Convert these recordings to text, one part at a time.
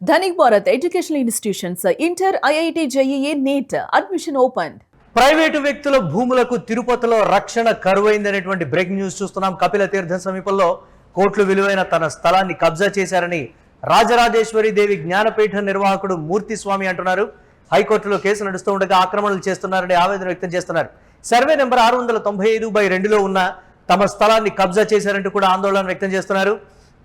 Dhanik Bharat Educational Institutions, Inter, IIT, JEE, NEET, admission opened. Private వ్యక్తుల భూములకు తిరుపతిలో రక్షణ కరువైందనేటువంటి బ్రేకింగ్ న్యూస్ చూస్తున్నాం. కపిల తీర్థం సమీపంలో కోట్లు విలువైన తన స్థలాన్ని కబ్జా చేశారని రాజరాజేశ్వరి దేవి జ్ఞానపీఠ నిర్వాహకుడు మూర్తి స్వామి అంటున్నారు. హైకోర్టులో కేసు నడుస్తూ ఉండగా ఆక్రమణలు చేస్తున్నారని ఆవేదన వ్యక్తం చేస్తున్నారు. సర్వే నెంబర్ 695/2లో ఉన్న తమ స్థలాన్ని కబ్జా చేశారంటూ కూడా ఆందోళన వ్యక్తం చేస్తున్నారు.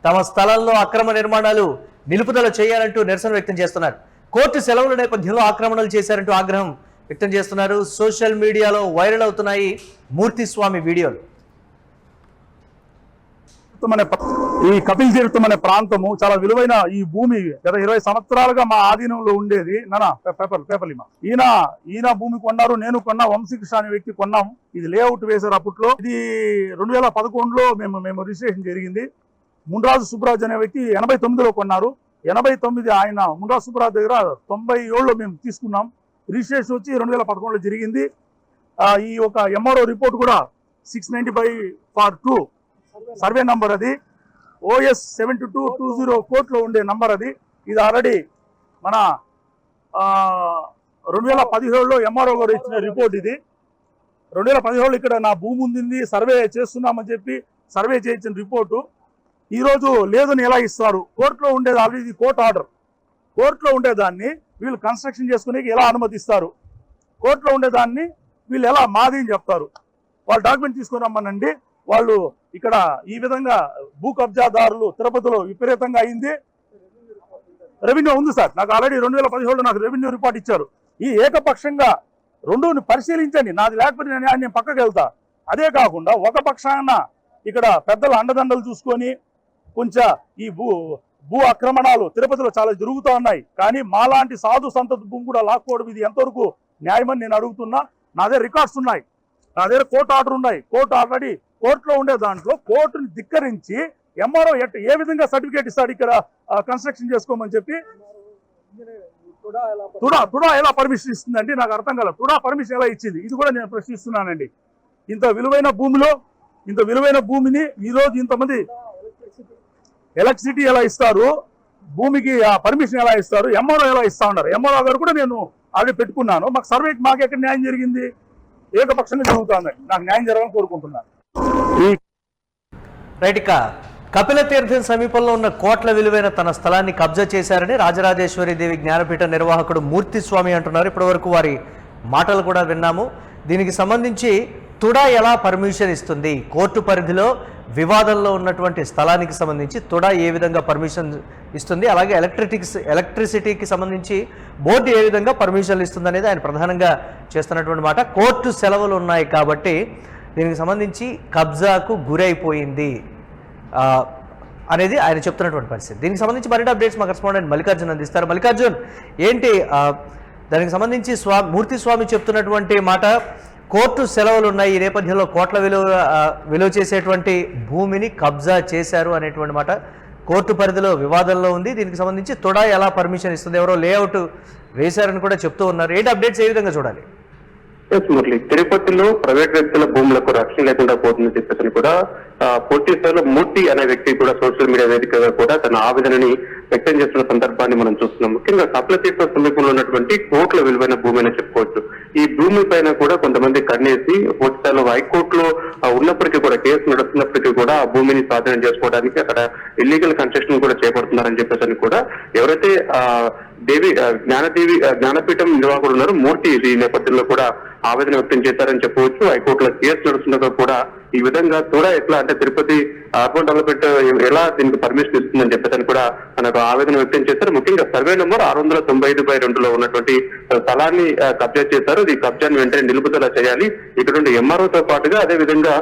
తమ స్థలంలో అక్రమ నిర్మాణాలు నిలుపుదల చేయాలంటూ నిరసన వ్యక్తం చేస్తున్నారు. కోర్టు సెలవుల నేపథ్యంలో ఆక్రమణలు చేశారంటూ ఆగ్రహం వ్యక్తం చేస్తున్నారు. సోషల్ మీడియాలో వైరల్ అవుతున్నాయి మూర్తి స్వామి వీడియోలు. ఈ కపిల్ తీర్థం అనే ప్రాంతము చాలా విలువైన ఈ భూమి గత 20 సంవత్సరాలుగా మా ఆధీనంలో ఉండేది. పేపర్లిమా ఈయన భూమి కొన్నారు, నేను కొన్నా, వంశీకృష్ణ అనే వ్యక్తి కొన్నాం. ఇది లేఅవుట్ వేశారు అప్పట్లో. ఇది 2011లో మేము రిజిస్ట్రేషన్ జరిగింది. మున్రాజు సుబ్బరాజు అనే వ్యక్తి 89లో కొన్నారు. 89 ఆయన మున్రాజు సుబ్బరాజు దగ్గర 97లో మేము తీసుకున్నాం. రిజిస్ట్రేషన్ వచ్చి 2011లో జరిగింది. ఈ ఒక ఎంఆర్ఓ రిపోర్ట్ కూడా 695/2 సర్వే నంబర్, అది OS 7220 కోర్టులో ఉండే నంబర్ అది. ఇది ఆల్రెడీ మన 2017లో ఎంఆర్ఓ గారు ఇచ్చిన రిపోర్ట్. ఇది 2017లో ఇక్కడ నా భూమి ఉంది, సర్వే చేస్తున్నామని చెప్పి సర్వే చేయించిన రిపోర్టు. ఈరోజు లేదని ఎలా ఇస్తారు? కోర్టులో ఉండేది ఆల్రెడీ కోర్టు ఆర్డర్. కోర్టులో ఉండేదాన్ని వీళ్ళు కన్స్ట్రక్షన్ చేసుకునే ఎలా అనుమతిస్తారు? కోర్టులో ఉండేదాన్ని వీళ్ళు ఎలా మాది అని చెప్తారు? వాళ్ళు డాక్యుమెంట్ తీసుకుని రమ్మనండి. వాళ్ళు ఇక్కడ ఈ విధంగా భూ కబ్జాదారులు తిరుపతిలో విపరీతంగా అయింది. రెవెన్యూ ఉంది సార్, నాకు ఆల్రెడీ 2017లో నాకు రెవెన్యూ రిపోర్ట్ ఇచ్చారు. ఈ ఏకపక్షంగా రెండుని పరిశీలించండి, నాది లేకపోతే నేను పక్కకి వెళ్తా. అదే కాకుండా ఒక పక్షాన ఇక్కడ పెద్దల అండదండలు చూసుకొని కొంచెం ఈ భూ ఆక్రమణాలు తిరుపతిలో చాలా జరుగుతూ ఉన్నాయి. కానీ మాలాంటి సాధు సంతతి భూమి కూడా లాక్కోవడం ఇది ఎంతవరకు న్యాయమని నేను అడుగుతున్నా. నా దగ్గర రికార్డ్స్ ఉన్నాయి, నా దగ్గర కోర్టు ఆర్డర్ ఉన్నాయి. కోర్టు ఆల్రెడీ కోర్టులో ఉండే దాంట్లో కోర్టుని ధిక్కరించి ఎంఆర్ఓ ఏ విధంగా సర్టిఫికేట్ ఇస్తాడు ఇక్కడ కన్స్ట్రక్షన్ చేసుకోమని చెప్పి? తుడా ఎలా పర్మిషన్ ఇస్తుందండి? నాకు అర్థం కాలేదు. తుడా పర్మిషన్ ఎలా ఇచ్చింది? ఇది కూడా నేను ప్రశ్నిస్తున్నానండి. ఇంత విలువైన భూమిలో ఇంత విలువైన భూమిని ఈరోజు ఇంతమంది ఎలక్ట్రిసిటీ ఎలా ఇస్తారు? భూమికి పర్మిషన్ ఎలా ఇస్తారు? ఎంఆర్ఓ ఎలా ఇస్తా ఉన్నారు? ఎంఆర్ఓ గారు కూడా నేను ఆల్రెడీ పెట్టుకున్నాను. మాకు సర్వేకి మాకు ఎక్కడ న్యాయం జరిగింది? ఏకపక్షంగా జరుగుతుంది. నాకు న్యాయం జరగాలని కోరుకుంటున్నాను. రైట్, ఇక కపిల తీర్థం సమీపంలో ఉన్న కోట్ల విలువైన తన స్థలాన్ని కబ్జా చేశారని రాజరాజేశ్వరి దేవి జ్ఞానపీఠ నిర్వాహకుడు మూర్తి స్వామి అంటున్నారు. ఇప్పటివరకు వారి మాటలు కూడా విన్నాము. దీనికి సంబంధించి తుడా ఎలా పర్మిషన్ ఇస్తుంది? కోర్టు పరిధిలో వివాదంలో ఉన్నటువంటి స్థలానికి సంబంధించి తుడా ఏ విధంగా పర్మిషన్ ఇస్తుంది? అలాగే ఎలక్ట్రిసిటీకి సంబంధించి బోర్డు ఏ విధంగా పర్మిషన్లు ఇస్తుంది అనేది ఆయన ప్రధానంగా చేస్తున్నటువంటి మాట. కోర్టు సెలవులు ఉన్నాయి కాబట్టి దీనికి సంబంధించి కబ్జాకు గురైపోయింది అనేది ఆయన చెప్తున్నటువంటి పరిస్థితి. దీనికి సంబంధించి మరిన్ని అప్డేట్స్ మా కరెస్పాండెంట్ మల్లికార్జున్ అందిస్తారు. మల్లికార్జున్, ఏంటి దానికి సంబంధించి మూర్తి స్వామి చెప్తున్నటువంటి మాట? కోర్టు సెలవులు ఉన్నాయి, ఈ నేపథ్యంలో కోట్ల విలువ చేసేటువంటి భూమిని కబ్జా చేశారు అనేటువంటి మాట కోర్టు పరిధిలో వివాదంలో ఉంది. దీనికి సంబంధించి తుడా ఎలా పర్మిషన్ ఇస్తుంది? ఎవరో లేఅవుట్ వేశారని కూడా చెప్తూ ఉన్నారు. ఏంటి అప్డేట్స్ ఏ విధంగా చూడాలి? మురళి, తిరుపతిలో ప్రైవేట్ వ్యక్తుల భూములకు రక్షణ లేకుండా పోతుందని చెప్పేసి కూడా పూర్తి స్థాయిలో మూర్తి అనే వ్యక్తి కూడా సోషల్ మీడియా వేదికగా కూడా తన ఆవేదనని వ్యక్తం చేస్తున్న సందర్భాన్ని మనం చూస్తున్నాం. ముఖ్యంగా కపిల తీర్థం సమీపంలో ఉన్నటువంటి కోట్ల విలువైన భూమి అని చెప్పుకోవచ్చు. ఈ భూమి పైన కూడా కొంతమంది కన్నేసి పూర్తి స్థాయిలో హైకోర్టులో ఉన్నప్పటికీ కూడా కేసు నడుస్తున్నప్పటికీ కూడా ఆ భూమిని స్వాధీనం చేసుకోవడానికి అక్కడ ఇల్లీగల్ కన్స్ట్రక్షన్ కూడా చేపడుతున్నారని చెప్పేసి కూడా ఎవరైతే జ్ఞానపీఠం నిర్వాహకులు ఉన్నారు మూర్తి, ఈ నేపథ్యంలో కూడా ఆవేదన వ్యక్తం చేశారని చెప్పవచ్చు. హైకోర్టులో కేసు నడుస్తుండగా కూడా ఈ విధంగా కూడా ఎట్లా అంటే తిరుపతి అర్బన్ డెవలప్మెంట్ ఎలా దీనికి పర్మిషన్ ఇస్తుందని చెప్పేసి కూడా మనకు ఆవేదన వ్యక్తం చేశారు. ముఖ్యంగా సర్వే నెంబర్ 695/2లో ఉన్నటువంటి స్థలాన్ని కబ్జా చేశారు. ఈ కబ్జాన్ని వెంటనే నిలుపుదల చేయాలి. ఇటువంటి ఎంఆర్ఓతో పాటుగా అదే విధంగా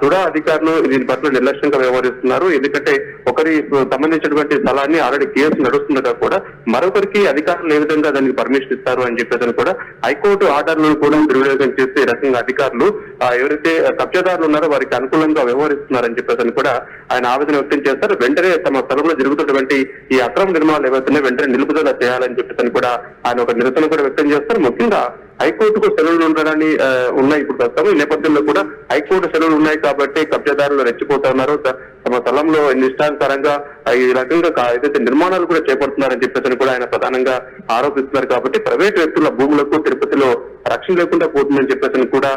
తుడా అధికారులు దీని పట్ల నిర్లక్ష్యంగా వ్యవహరిస్తున్నారు. ఎందుకంటే ఒకరి సంబంధించినటువంటి స్థలాన్ని ఆల్రెడీ కేసు నడుస్తుండగా కూడా మరొకరికి అధికారులు ఏ విధంగా దానికి పర్మిషన్ ఇస్తారు అని చెప్పేసి కూడా హైకోర్టు ఆర్డర్లను కూడా దుర్వినియోగం చేసే రకంగా అధికారులు ఎవరైతే కబ్జాదారులు ఉన్నారో వారికి అనుకూలంగా వ్యవహరిస్తున్నారని చెప్పేసి కూడా ఆయన ఆవేదన వ్యక్తం చేస్తారు. వెంటనే తమ స్థలంలో జరుగుతున్నటువంటి ఈ అక్రమ నిర్మాణాలు ఏవైతున్నాయో వెంటనే నిలుపుదల చేయాలని చెప్పేసి కూడా ఆయన ఒక నిరసన కూడా వ్యక్తం చేస్తారు. ముఖ్యంగా హైకోర్టుకు సెలవులు ఉండడాన్ని ఉన్నాయి ఇప్పుడు ప్రస్తుతం. ఈ నేపథ్యంలో కూడా హైకోర్టు సెలవులు ఉన్నాయి కాబట్టి కబ్జాదారులు రెచ్చిపోతున్నారు, తమ స్థలంలో నిష్టానుసారంగా ఈ రకంగా ఏదైతే నిర్మాణాలు కూడా చేపడుతున్నారని చెప్పేసి కూడా ఆయన ప్రధానంగా ఆరోపిస్తున్నారు. కాబట్టి ప్రైవేట్ వ్యక్తుల భూములకు తిరుపతిలో రక్షణ లేకుండా పోతుందని చెప్పేసి కూడా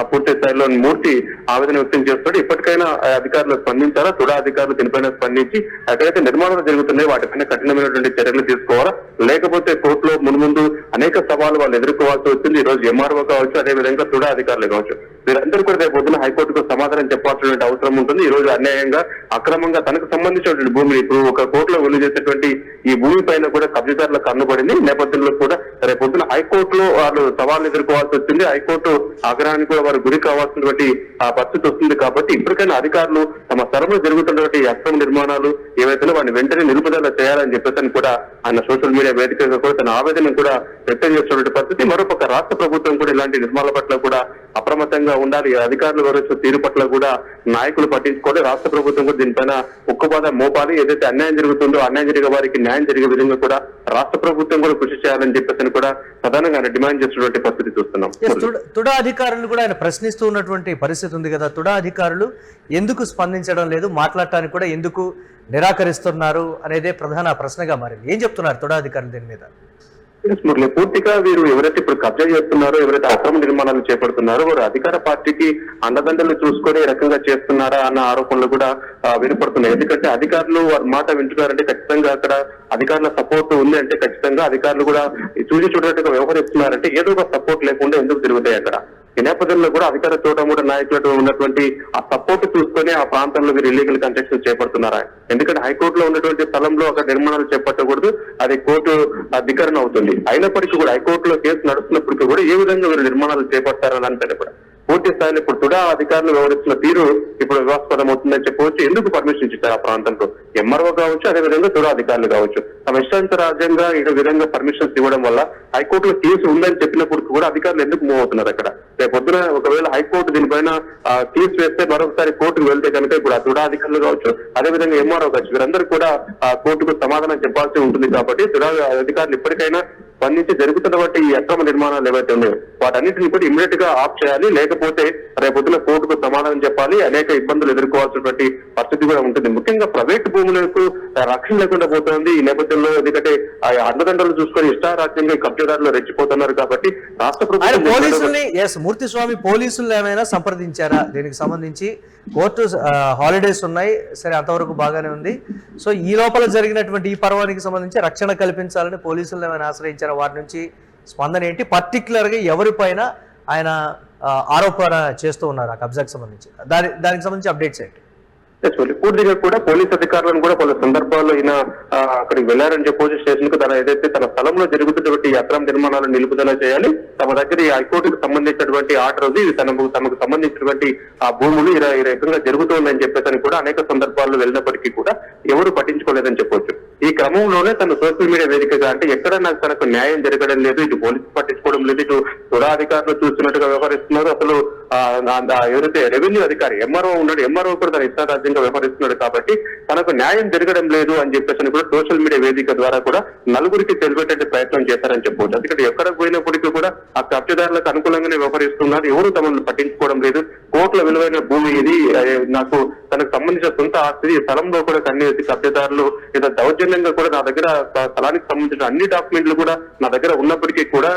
పూర్తి స్థాయిలో మూర్తి ఆవేదన వ్యక్తం చేస్తున్నాడు. ఇప్పటికైనా అధికారులు స్పందించారా, తుడా అధికారులు దీనిపైన స్పందించి ఎక్కడైతే నిర్మాణాలు జరుగుతున్నాయో వాటిపైన కఠినమైనటువంటి చర్యలు తీసుకోవాలా, లేకపోతే కోర్టులో మున్ముందు అనేక సవాలు వాళ్ళు ఎదుర్కోవాల్సి వచ్చింది. ఈ రోజు ఎంఆర్ఓ కావచ్చు, అదేవిధంగా తుడా అధికారులు కావచ్చు, వీరందరూ కూడా రేపు పొద్దున హైకోర్టుకు సమాధానం చెప్పాల్సినటువంటి అవసరం ఉంటుంది. ఈ రోజు అన్యాయంగా అక్రమంగా తనకు సంబంధించినటువంటి భూమిని ఇప్పుడు ఒక కోర్టులో విలువ చేసేటువంటి ఈ భూమి పైన కూడా కబ్జాదారులకు కన్నుబడింది. నేపథ్యంలో కూడా రేపు పొద్దున హైకోర్టులో వాళ్ళు సవాళ్ళు ఎదుర్కోవాల్సి వచ్చింది. హైకోర్టు ఆగ్రహానికి కూడా వారు గురి కావాల్సినటువంటి పరిస్థితి వస్తుంది. కాబట్టి ఇప్పటికైనా అధికారులు తమ స్థలంలో జరుగుతున్నటువంటి అక్రమ నిర్మాణాలు ఏవైతే వాటిని వెంటనే నిలుపుదల చేయాలని చెప్పేసి కూడా ఆయన సోషల్ మీడియా వేదికగా కూడా తన ఆవేదన కూడా వ్యక్తం చేస్తున్నటువంటి పరిస్థితి. మరోపక్క రాష్ట్ర ప్రభుత్వం కూడా ఇలాంటి నిర్మాణాల పట్ల కూడా అప్రమత్తంగా ఉండాలి. అధికారులు వివరించిన తీరు పట్ల కూడా నాయకులు పట్టించుకోవాలి. రాష్ట్ర ప్రభుత్వం కూడా దీనిపైన ఉక్కుబాధ మోపాలి. ఏదైతే అన్యాయం జరుగుతుందో అన్యాయం జరిగే వారికి న్యాయం జరిగే విధంగా కూడా రాష్ట్ర ప్రభుత్వం కూడా కృషి చేయాలని చెప్పేసి కూడా ప్రధానంగా ఆయన డిమాండ్ చేస్తున్నటువంటి పరిస్థితి చూస్తున్నాం. తుడా అధికారులు కూడా ఆయన ప్రశ్నిస్తూ ఉన్నటువంటి పరిస్థితి ఉంది కదా. తుడా అధికారులు ఎందుకు స్పందించడం లేదు, మాట్లాడటానికి కూడా ఎందుకు నిరాకరిస్తున్నారు అనేదే ప్రధాన ప్రశ్నగా మారింది. ఏం చెప్తున్నారు తుడా అధికారులు దీని మీద? మురళి, పూర్తిగా వీరు ఎవరైతే ఇప్పుడు కబ్జా చేస్తున్నారో, ఎవరైతే అక్రమ నిర్మాణాలు చేపడుతున్నారో వారు అధికార పార్టీకి అండదండలు చూసుకొని రకంగా చేస్తున్నారా అన్న ఆరోపణలు కూడా వినపడుతున్నాయి. ఎందుకంటే అధికారులు వారి మాట వింటున్నారంటే ఖచ్చితంగా అక్కడ అధికారుల సపోర్ట్ ఉంది అంటే ఖచ్చితంగా అధికారులు కూడా చూసి చూడట్టుగా వ్యవహరిస్తున్నారంటే ఏదో ఒక సపోర్ట్ లేకుండా ఎందుకు తిరుగుతాయి అక్కడ. ఈ నేపథ్యంలో కూడా అధికార చోటమూట నాయకులతో ఉన్నటువంటి ఆ సపోర్ట్ చూసుకొని ఆ ప్రాంతంలో వీరు ఇల్లీగల్ కన్స్ట్రక్షన్ చేపడుతున్నారా? ఎందుకంటే హైకోర్టులో ఉన్నటువంటి స్థలంలో అక్కడ నిర్మాణాలు చేపట్టకూడదు, అది కోర్టు అధికారం అవుతుంది. అయినప్పటికీ కూడా హైకోర్టులో కేసు నడుస్తున్నప్పటికీ కూడా ఏ విధంగా వీరు నిర్మాణాలు చేపడతారని దానిపైన కూడా పూర్తి స్థాయిలో ఇప్పుడు తుడా అధికారులు వ్యవహరిస్తున్న తీరు ఇప్పుడు వివాదాస్పదం అవుతుందని చెప్పవచ్చు. ఎందుకు పర్మిషన్ ఇచ్చారు ఆ ప్రాంతంలో ఎంఆర్ఓ కావచ్చు, అదేవిధంగా తుడా అధికారులు కావచ్చు, తమ ఇష్టాంతరాజ్యంగా ఈ విధంగా పర్మిషన్స్ ఇవ్వడం వల్ల హైకోర్టులో కేసు ఉందని చెప్పినప్పుడు కూడా అధికారులు ఎందుకు మూవ్ అవుతున్నారు అక్కడ? రేపు పొద్దున ఒకవేళ హైకోర్టు దీనిపైన కేసు వేస్తే మరొకసారి కోర్టుకు వెళ్తే కనుక ఇప్పుడు ఆ తుడా అధికారులు కావచ్చు, అదేవిధంగా ఎంఆర్ఓ కావచ్చు, వీరందరూ కూడా కోర్టుకు సమాధానం చెప్పాల్సి ఉంటుంది. కాబట్టి తుడా అధికారులు ఇప్పటికైనా స్పందించి జరుగుతున్నటువంటి ఈ అక్రమ నిర్మాణాలు ఏవైతే ఉన్నాయో వాటన్నిటిని కూడా ఇమ్మీడియట్ గా ఆఫ్ చేయాలి, లేకపోతే రేపొద్దున కోర్టుకు సమాధానం చెప్పాలి. అనేక ఇబ్బందులు ఎదుర్కోవాల్సినటువంటి పరిస్థితి కూడా ఉంటుంది. ముఖ్యంగా ప్రైవేట్ భూములకు రక్షణ లేకుండా పోతుంది ఈ నేపథ్యంలో. ఎందుకంటే ఆ అండదండలు చూసుకొని ఇష్టారాజ్యంగా కబ్జాదారులు రెచ్చిపోతున్నారు. కాబట్టి రాష్ట్ర ప్రభుత్వం మూర్తి స్వామి పోలీసులు ఏమైనా సంప్రదించారా దీనికి సంబంధించి? కోర్టు హాలిడేస్ ఉన్నాయి, సరే అంతవరకు బాగానే ఉంది. సో ఈ లోపల జరిగినటువంటి ఈ పర్వానికి సంబంధించి రక్షణ కల్పించాలని పోలీసులు ఏమైనా ఆశ్రయించారా? వారి నుంచి స్పందన ఏంటి? పర్టికులర్గా ఎవరిపైన ఆయన ఆరోపణ చేస్తూ ఉన్నారు ఆ కబ్జాకి సంబంధించి? దానికి సంబంధించి అప్డేట్స్ ఏంటి? పూర్తిగా కూడా పోలీస్ అధికారులను కూడా పలు సందర్భాల్లో ఈయన అక్కడికి వెళ్లారని చెప్పవచ్చు. స్టేషన్ కు ఏదైతే తన స్థలంలో జరుగుతున్నటువంటి అక్రమ నిర్మాణాలను నిలుపుదల చేయాలి, తమ దగ్గర ఈ హైకోర్టుకు సంబంధించినటువంటి ఆర్డర్ ఉంది, ఇది తమకు సంబంధించినటువంటి ఆ భూములు ఈ రకంగా జరుగుతుందని చెప్పేసి కూడా అనేక సందర్భాల్లో వెళ్ళినప్పటికీ కూడా ఎవరు పట్టించుకోలేదని చెప్పొచ్చు. ఈ క్రమంలోనే తన సోషల్ మీడియా వేదికగా అంటే ఎక్కడ నాకు తనకు న్యాయం జరగడం లేదు, ఇటు పోలీసు పట్టించుకోవడం లేదు, ఇటు తుడా అధికారులు చూస్తున్నట్టుగా వ్యవహరిస్తున్నారు. అసలు ఎవరైతే రెవెన్యూ అధికారి ఎంఆర్ఓ ఉన్నాడు, ఎంఆర్ఓ కూడా తన ఇష్టారాజ్యంగా వ్యవహరిస్తున్నాడు. కాబట్టి తనకు న్యాయం జరగడం లేదు అని చెప్పేసి కూడా సోషల్ మీడియా వేదిక ద్వారా కూడా నలుగురికి తెలిపేటట్టు ప్రయత్నం చేశారని చెప్పవచ్చు. అందుకంటే ఎక్కడికి పోయినప్పటికీ కూడా ఆ కబ్జాదారులకు అనుకూలంగానే వ్యవహరిస్తున్నారు, ఎవరు తమను పట్టించుకోవడం లేదు. కోట్ల విలువైన భూమి ఇది, నాకు తనకు సంబంధించిన సొంత ఆస్తి, ఈ స్థలంలో కూడా కన్నేసి కబ్జాదారులు ఏదో దౌర్జన్యంగా కూడా నా దగ్గర స్థలానికి సంబంధించిన అన్ని డాక్యుమెంట్లు కూడా నా దగ్గర ఉన్నప్పటికీ కూడా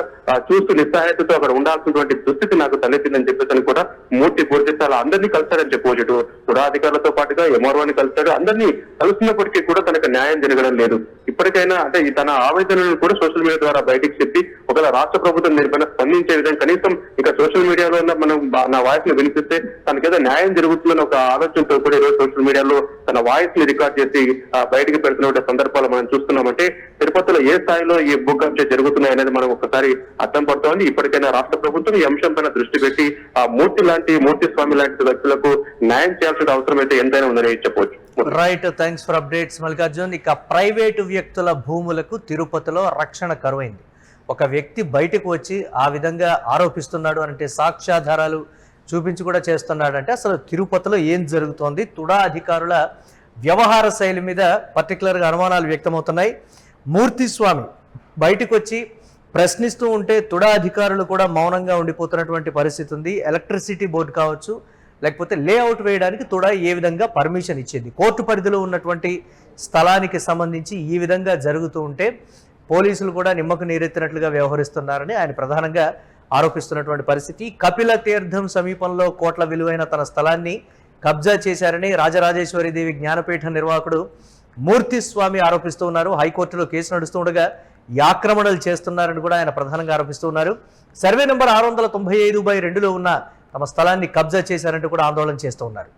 చూస్తూ నిస్సహాయతతో అక్కడ ఉండాల్సినటువంటి దుస్థితి నాకు తలెత్తిందని చెప్పేసి కూడా మూర్తి పూర్తి స్థాయి అందరినీ కలిశాడని చెప్పవచ్చు. తుడా అధికారులతో పాటుగా ఎంఆర్ఓని కలిశాడు. అందరినీ కలుస్తున్నప్పటికీ కూడా తనకు న్యాయం జరగడం లేదు. ఇప్పటికైనా అంటే తన ఆవేదనను కూడా సోషల్ మీడియా ద్వారా బయటికి చెప్పి ఒకవేళ రాష్ట్ర ప్రభుత్వం దీనిపైన స్పందించే విధంగా కనీసం ఇక సోషల్ మీడియాలో మనం నా వాయిస్ ని వినిపిస్తే తనకేదో న్యాయం జరుగుతుందని ఒక ఆలోచనతో కూడా ఈరోజు సోషల్ మీడియాలో తన వాయిస్ ని రికార్డ్ చేసి బయటికి పెడుతున్న సందర్భాలు మనం చూస్తున్నామంటే తిరుపతిలో ఏ స్థాయిలో ఈ భూ కబ్జా జరుగుతున్నాయి అనేది మనం ఒకసారి అర్థం పడుతోంది. ఇప్పటికైనా రాష్ట్ర ప్రభుత్వం ఈ అంశం పైన దృష్టి పెట్టి ఆ మూర్తి స్వామి లాంటి వ్యక్తులకు న్యాయం చేయాల్సిన అవసరం అయితే ఎంతైనా ఉందని చెప్పవచ్చు. Right, thanks for updates Mallikarjun. ఇక ప్రైవేటు వ్యక్తుల భూములకు తిరుపతిలో రక్షణ కరువైంది. ఒక వ్యక్తి బయటకు వచ్చి ఆ విధంగా ఆరోపిస్తున్నాడు అంటే సాక్ష్యాధారాలు చూపించి కూడా చేస్తున్నాడంటే అసలు తిరుపతిలో ఏం జరుగుతోంది? తుడా అధికారుల వ్యవహార శైలి మీద పర్టికులర్గా అనుమానాలు వ్యక్తమవుతున్నాయి. మూర్తి స్వామి బయటకు వచ్చి ప్రశ్నిస్తూ ఉంటే తుడా అధికారులు కూడా మౌనంగా ఉండిపోతున్నటువంటి పరిస్థితి ఉంది. ఎలక్ట్రిసిటీ బోర్డు కావచ్చు, లేకపోతే లేఅవుట్ వేయడానికి తుడా ఏ విధంగా పర్మిషన్ ఇచ్చింది? కోర్టు పరిధిలో ఉన్నటువంటి స్థలానికి సంబంధించి ఈ విధంగా జరుగుతూ ఉంటే పోలీసులు కూడా నిమ్మకు నీరెత్తినట్లుగా వ్యవహరిస్తున్నారని ఆయన ప్రధానంగా ఆరోపిస్తున్నటువంటి పరిస్థితి. కపిల తీర్థం సమీపంలో కోట్ల విలువైన తన స్థలాన్ని కబ్జా చేశారని రాజరాజేశ్వరి దేవి జ్ఞానపీఠ నిర్వాహకుడు మూర్తి స్వామి ఆరోపిస్తూ ఉన్నారు. హైకోర్టులో కేసు నడుస్తూ ఉండగా ఈ ఆక్రమణలు చేస్తున్నారని కూడా ఆయన ప్రధానంగా ఆరోపిస్తూ ఉన్నారు. సర్వే నెంబర్ 695/2లో ఉన్న తమ స్థలాన్ని కబ్జా చేశారంటూ కూడా ఆందోళన చేస్తూ ఉన్నారు.